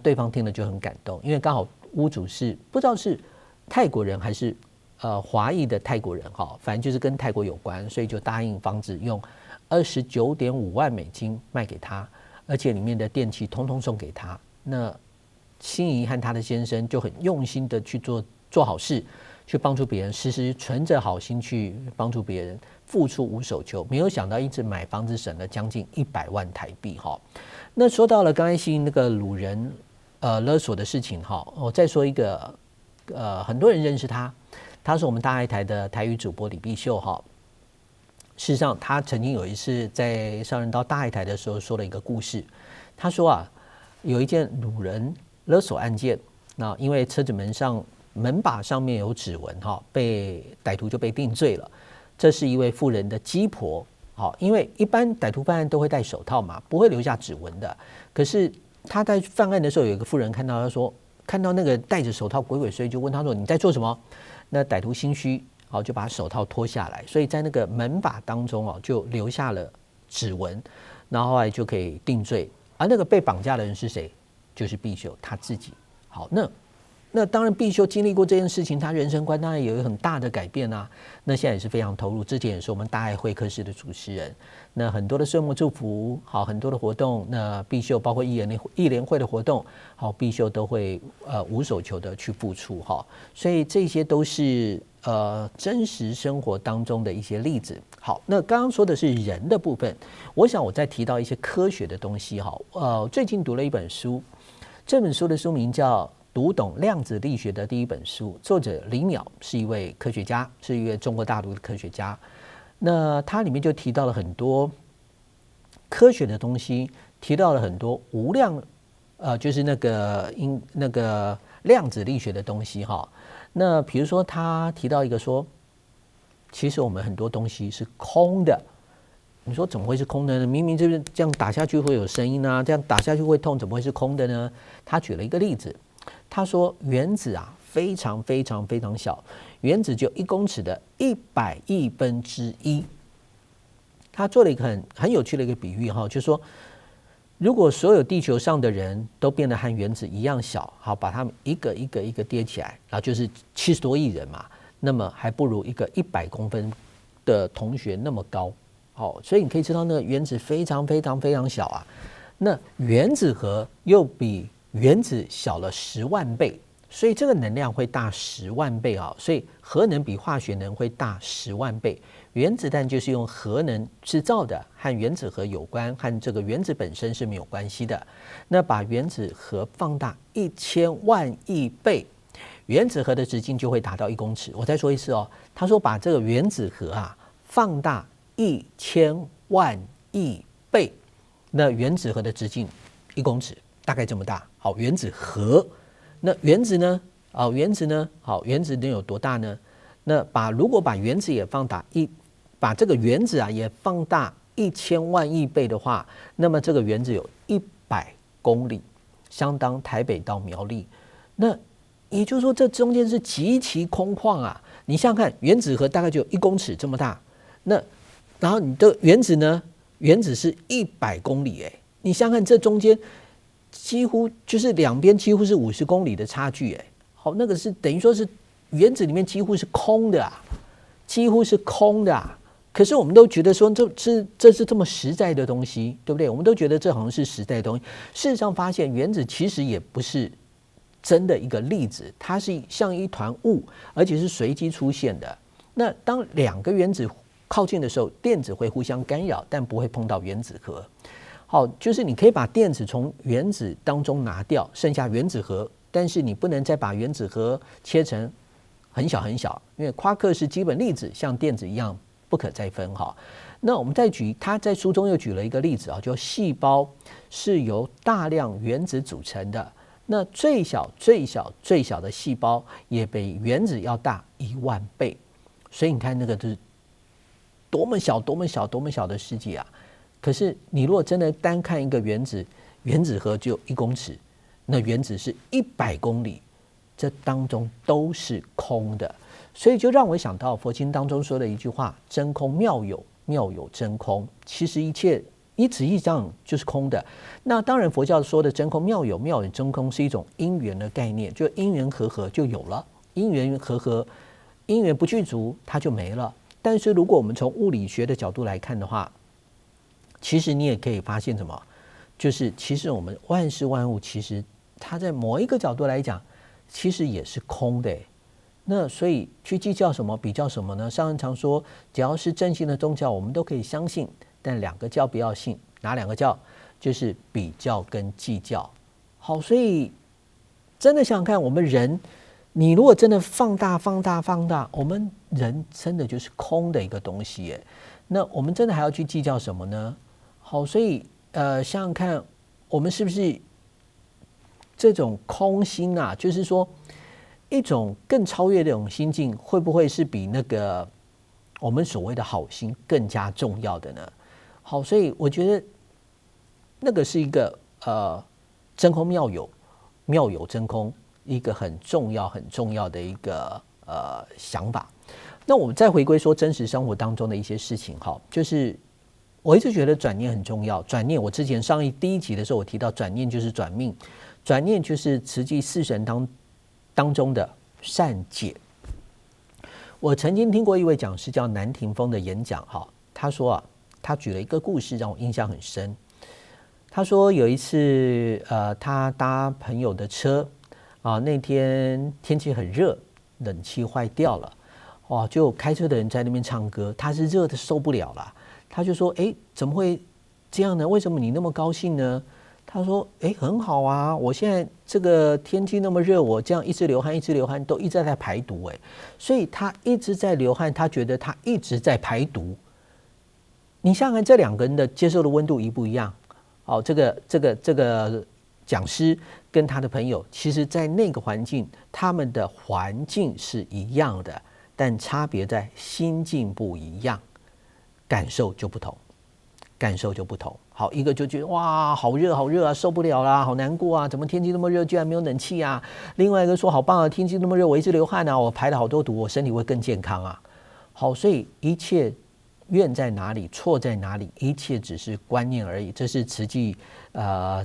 对方听了就很感动，因为刚好屋主是不知道是泰国人还是华裔的泰国人反正就是跟泰国有关，所以就答应房子用29.5万美金卖给他。而且里面的电器通通送给他，那心仪和他的先生就很用心的去做好事，去帮助别人，时时存着好心去帮助别人，付出无所求。没有想到一直买房子省了将近100万台币那说到了刚才心仪那个掳人勒索的事情我再说一个很多人认识他，他是我们大爱台的台语主播李碧秀事实上，他曾经有一次在上人到大爱台的时候说了一个故事。他说有一件掳人勒索案件，那因为车子门把上面有指纹被歹徒就被定罪了。这是一位妇人的鸡婆因为一般歹徒犯案都会戴手套嘛，不会留下指纹的。可是他在犯案的时候，有一个妇人看到，他说看到那个戴着手套鬼鬼祟，就问他说：“你在做什么？”那歹徒心虚。就把手套脱下来，所以在那个门把当中就留下了指纹，然后后来就可以定罪。而那个被绑架的人是谁？就是碧秀他自己。那当然碧秀经历过这件事情，他人生观当然有一个很大的改变那现在也是非常投入，之前也是我们大爱会客室的主持人。那很多的岁末祝福，很多的活动，那碧秀包括义联会的活动，碧秀都会无所求的去付出所以这些都是真实生活当中的一些例子。好，那刚刚说的是人的部分，我想我再提到一些科学的东西最近读了一本书，这本书的书名叫《读懂量子力学的第一本书》，作者李淼是一位科学家，是一位中国大陆的科学家。那它里面就提到了很多科学的东西，提到了很多无量就是那个量子力学的东西那比如说他提到一个说，其实我们很多东西是空的，你说怎么会是空的呢？明明就是这样打下去会有声音啊，这样打下去会痛，怎么会是空的呢？他举了一个例子，他说原子啊非常非常非常小，原子就1公尺的100亿分之一。他做了一个很有趣的一个比喻哈，就是说，如果所有地球上的人都变得和原子一样小，好，把他们一个一个一个叠起来，然后就是70多亿人嘛，那么还不如一个100公分的同学那么高。好，所以你可以知道那个原子非常非常非常小啊。那原子核又比原子小了10万倍，所以这个能量会大10万倍啊。所以核能比化学能会大10万倍。原子弹就是用核能制造的，和原子核有关，和这个原子本身是没有关系的。那把原子核放大1000万亿倍，原子核的直径就会达到1公尺。我再说一次哦，他说把这个原子核啊放大1000万亿倍，那原子核的直径1公尺，大概这么大。好，原子核，那原子呢？原子呢？好，原子能有多大呢？那如果把原子也把这个原子啊也放大1000万亿倍的话，那么这个原子有100公里，相当台北到苗栗。那也就是说，这中间是极其空旷啊！你想想看，原子核大概就有1公尺这么大，那然后你的原子呢？原子是100公里，你想想看，这中间几乎就是两边几乎是50公里的差距，好，那个是等于说是原子里面几乎是空的啊，几乎是空的啊。可是我们都觉得说这是这么实在的东西，对不对？我们都觉得这好像是实在的东西。事实上发现原子其实也不是真的一个粒子，它是像一团雾，而且是随机出现的。那当2个原子靠近的时候，电子会互相干扰，但不会碰到原子核。好，就是你可以把电子从原子当中拿掉，剩下原子核，但是你不能再把原子核切成很小很小，因为夸克是基本粒子，像电子一样不可再分哈。那我们再举，他在书中又举了一个例子啊，就细胞是由大量原子组成的，那最小的细胞也比原子要大10000倍，所以你看那个就是多么小的世界啊！可是你如果真的单看一个原子，原子核只有1公尺，那原子是100公里，这当中都是空的。所以就让我想到佛经当中说的一句话：真空妙有，妙有真空。其实一切你仔细这样就是空的。那当然佛教说的真空妙有，妙有真空是一种因缘的概念，就因缘和合就有了，因缘和合，因缘不具足它就没了。但是如果我们从物理学的角度来看的话，其实你也可以发现什么，就是其实我们万事万物，其实它在某一个角度来讲，其实也是空的。那所以去计较什么，比较什么呢？上人常说，只要是正信的宗教，我们都可以相信，但2个教不要信。哪2个教？就是比较跟计较。好，所以真的想想看，我们人，你如果真的放大，我们人真的就是空的一个东西耶。那我们真的还要去计较什么呢？好，所以想想看，我们是不是这种空心啊？就是说，一种更超越的这种心境，会不会是比那个我们所谓的好心更加重要的呢？好，所以我觉得那个是一个真空妙有，妙有真空，一个很重要的一个想法。那我们再回归说真实生活当中的一些事情，就是我一直觉得转念很重要。转念，我之前第1集的时候，我提到转念就是转命，转念就是慈济4神当中的善解。我曾经听过一位讲师叫南庭峰的演讲，他说啊，他举了一个故事让我印象很深。他说有一次他搭朋友的车那天天气很热，冷气坏掉了。就开车的人在那边唱歌，他是热的受不了了，他就说：“怎么会这样呢？为什么你那么高兴呢？”他说：“很好啊，我现在这个天气那么热，我这样一直流汗，都一直在排毒，所以他一直在流汗，他觉得他一直在排毒。你想想看，这2个人的接受的温度一不一样？这个讲师跟他的朋友，其实在那个环境，他们的环境是一样的。”但差别在心境不一样，感受就不同。感受就不同。好，一个就觉得哇，好热好热啊，受不了啦，好难过啊，怎么天气那么热，居然没有冷气啊？另外一个说好棒啊，天气那么热，我一直流汗啊，我排了好多毒，我身体会更健康啊。好，所以一切怨在哪里，错在哪里，一切只是观念而已。这是慈济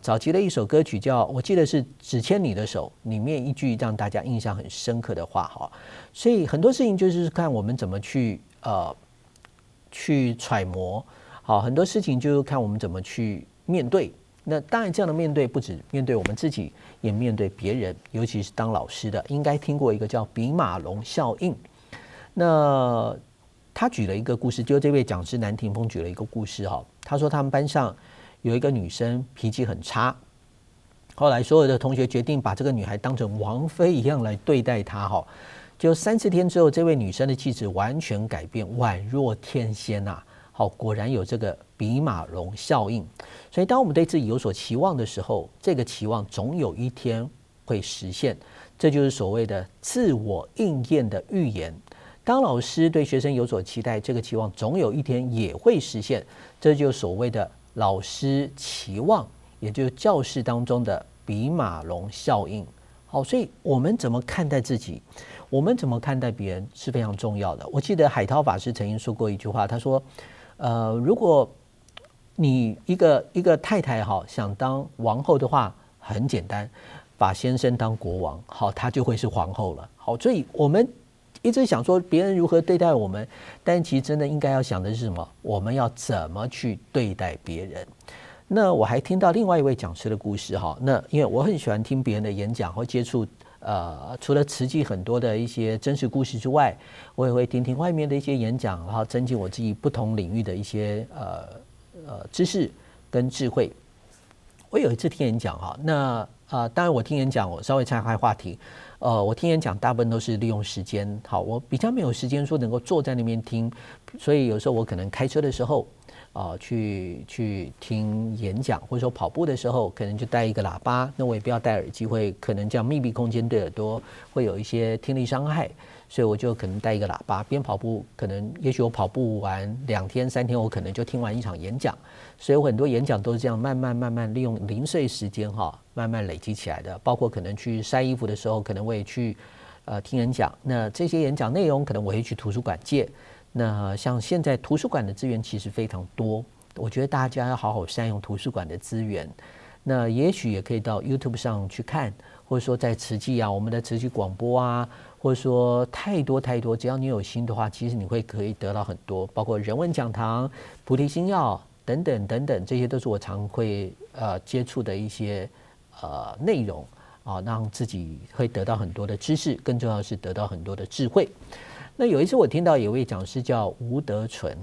早期的一首歌曲叫，我记得是《只牵你的手》里面一句让大家印象很深刻的话哈。所以很多事情就是看我们怎么去揣摩。好，很多事情就是看我们怎么去面对。那当然，这样的面对不止面对我们自己，也面对别人，尤其是当老师的，应该听过一个叫比马龙效应。那他举了一个故事，就这位讲师南庭峰举了一个故事哈。他说他们班上有一个女生脾气很差，后来所有的同学决定把这个女孩当成王妃一样来对待她哈。就3-4天之后，这位女生的气质完全改变，宛若天仙啊。好，果然有这个比马龙效应。所以当我们对自己有所期望的时候，这个期望总有一天会实现，这就是所谓的自我应验的预言。当老师对学生有所期待，这个期望总有一天也会实现，这就是所谓的老师期望，也就是教室当中的比马龙效应。好，所以我们怎么看待自己，我们怎么看待别人是非常重要的。我记得海涛法师曾经说过一句话，他说如果你一个太太好想当王后的话，很简单，把先生当国王，好，她就会是皇后了。好，所以我们一直想说别人如何对待我们，但其实真的应该要想的是什么？我们要怎么去对待别人？那我还听到另外一位讲师的故事哈。那因为我很喜欢听别人的演讲，或接触除了慈济很多的一些真实故事之外，我也会听听外面的一些演讲，然后增进我自己不同领域的一些知识跟智慧。我有一次听演讲哈，那当然我听演讲我稍微岔开话题，我听演讲大部分都是利用时间，好，我比较没有时间说能够坐在那边听，所以有时候我可能开车的时候去听演讲，或者说跑步的时候可能就带一个喇叭，那我也不要戴耳机，会可能这样密闭空间对耳朵会有一些听力伤害，所以我就可能带一个喇叭，边跑步，可能也许我跑步完2天3天，我可能就听完一场演讲，所以我很多演讲都是这样慢慢利用零碎时间慢慢累积起来的，包括可能去晒衣服的时候，可能我也去听演讲，那这些演讲内容可能我会去图书馆借。那像现在图书馆的资源其实非常多，我觉得大家要好好善用图书馆的资源。那也许也可以到 YouTube 上去看，或者说在慈济我们的慈济广播或者说太多，只要你有心的话，其实你可以得到很多，包括人文讲堂、菩提心要等等，这些都是我常会接触的一些内容让自己会得到很多的知识，更重要的是得到很多的智慧。那有一次我听到有位讲师叫吴德纯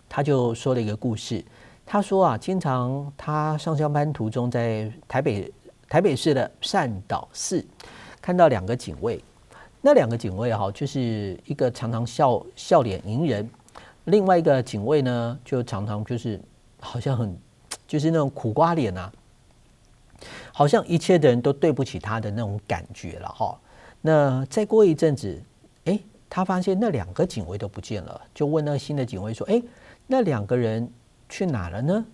他就说了一个故事。他说经常他上下班途中在台北市的善导寺看到2个警卫，那2个警卫就是一个常常笑脸迎人，另外一个警卫呢就常常就是好像就是那种苦瓜脸好像一切的人都对不起他的那种感觉了那再过一阵子他发现那2个警卫都不见了，就问那个新的警卫说那2个人去哪了呢？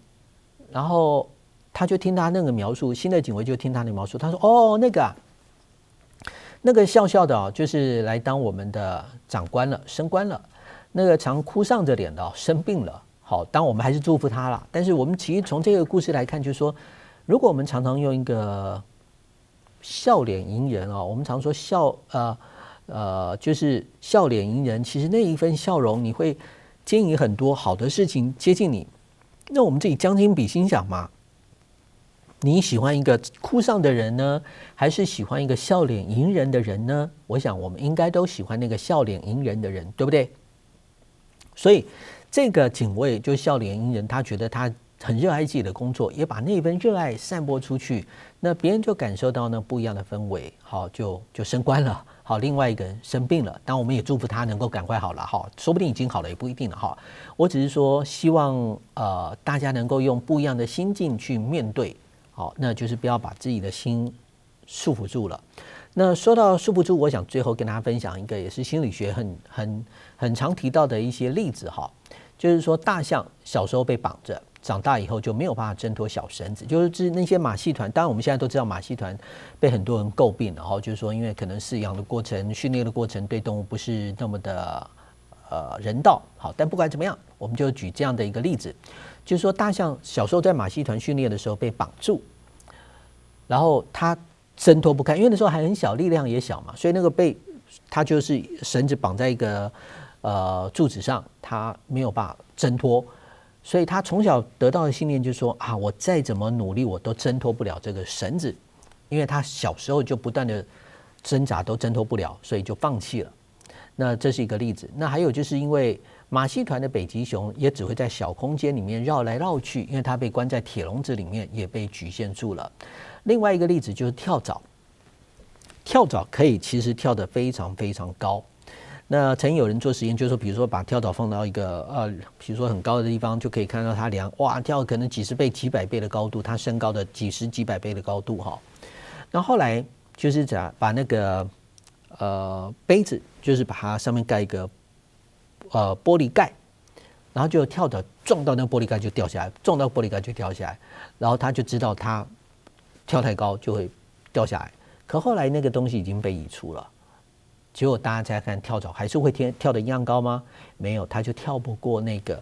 然后他就听他那个描述，新的警卫就听他的描述，他说那个笑的就是来当我们的长官了，升官了，那个常哭丧着脸的生病了。好，当我们还是祝福他了，但是我们其实从这个故事来看，就是说如果我们常常用一个笑脸迎人我们常说就是笑脸迎人，其实那一份笑容你会接引很多好的事情接近你。那我们自己将心比心想嘛，你喜欢一个哭丧的人呢，还是喜欢一个笑脸迎人的人呢？我想我们应该都喜欢那个笑脸迎人的人，对不对？所以这个警卫就笑脸迎人，他觉得他很热爱自己的工作，也把那份热爱散播出去，那别人就感受到那不一样的氛围，好，就升官了。好，另外一个人生病了，当我们也祝福他能够赶快好了说不定已经好了也不一定了我只是说希望大家能够用不一样的心境去面对，好，那就是不要把自己的心束缚住了。那说到束缚住，我想最后跟大家分享一个也是心理学很常提到的一些例子就是说大象小时候被绑着，长大以后就没有办法挣脱小绳子，就是那些马戏团。当然我们现在都知道马戏团被很多人诟病，然后就是说因为可能饲养的过程、训练的过程对动物不是那么的人道。好，但不管怎么样，我们就举这样的一个例子，就是说大象小时候在马戏团训练的时候被绑住，然后它挣脱不开，因为那时候还很小，力量也小嘛，所以那个它就是绳子绑在一个柱子上，它没有办法挣脱，所以他从小得到的信念就是说啊，我再怎么努力我都挣脱不了这个绳子，因为他小时候就不断的挣扎都挣脱不了，所以就放弃了。那这是一个例子。那还有就是因为马戏团的北极熊也只会在小空间里面绕来绕去，因为它被关在铁笼子里面，也被局限住了。另外一个例子就是跳蚤，跳蚤可以其实跳得非常非常高。那曾经有人做实验，就是说，比如说把跳蚤放到一个比如说很高的地方，就可以看到它哇跳可能几十倍、几百倍的高度，它升高的几十几百倍的高度哈。那后来就是把那个杯子，就是把它上面盖一个玻璃盖，然后就跳蚤撞到那个玻璃盖就掉下来，撞到玻璃盖就掉下来，然后他就知道它跳太高就会掉下来。可后来那个东西已经被移除了，结果大家再看跳蚤还是会跳得一样高吗？没有，它就跳不过那个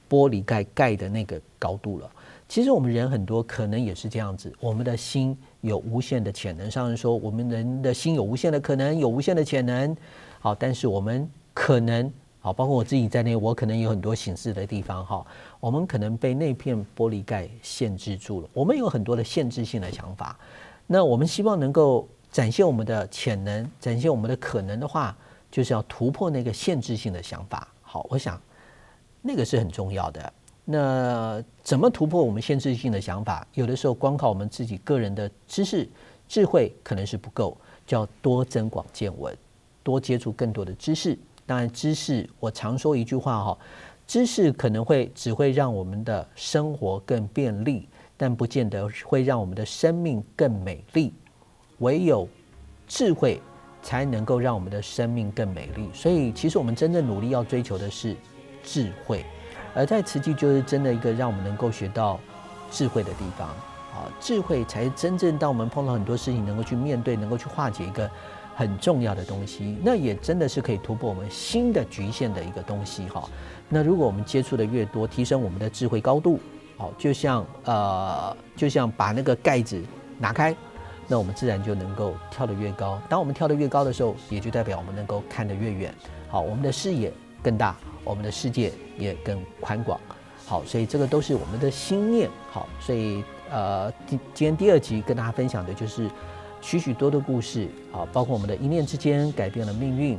玻璃盖的那个高度了。其实我们人很多可能也是这样子，我们的心有无限的潜能。上人说我们人的心有无限的可能，有无限的潜能。好，但是我们可能好，包括我自己在内，我可能有很多省视的地方哈。我们可能被那片玻璃盖限制住了，我们有很多的限制性的想法。那我们希望能够展现我们的潜能，展现我们的可能的话，就是要突破那个限制性的想法。好，我想那个是很重要的。那怎么突破我们限制性的想法？有的时候光靠我们自己个人的知识、智慧可能是不够，就要多增广见闻，多接触更多的知识。当然，知识我常说一句话哈，知识可能只会让我们的生活更便利，但不见得会让我们的生命更美丽。唯有智慧才能够让我们的生命更美丽。所以其实我们真正努力要追求的是智慧，而在慈济就是真的一个让我们能够学到智慧的地方。智慧才真正当我们碰到很多事情能够去面对，能够去化解一个很重要的东西，那也真的是可以突破我们新的局限的一个东西。那如果我们接触的越多，提升我们的智慧高度，就像把那个盖子拿开，那我们自然就能够跳得越高。当我们跳得越高的时候，也就代表我们能够看得越远。好，我们的视野更大，我们的世界也更宽广。好，所以这个都是我们的心念。好，所以今天第2集跟大家分享的就是许许多多故事，包括我们的一念之间改变了命运，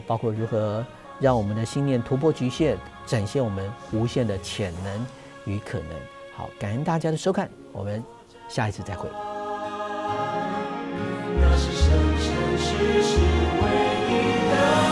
包括如何让我们的心念突破局限，展现我们无限的潜能与可能。好，感恩大家的收看，我们下一次再会。那是生生世世唯一的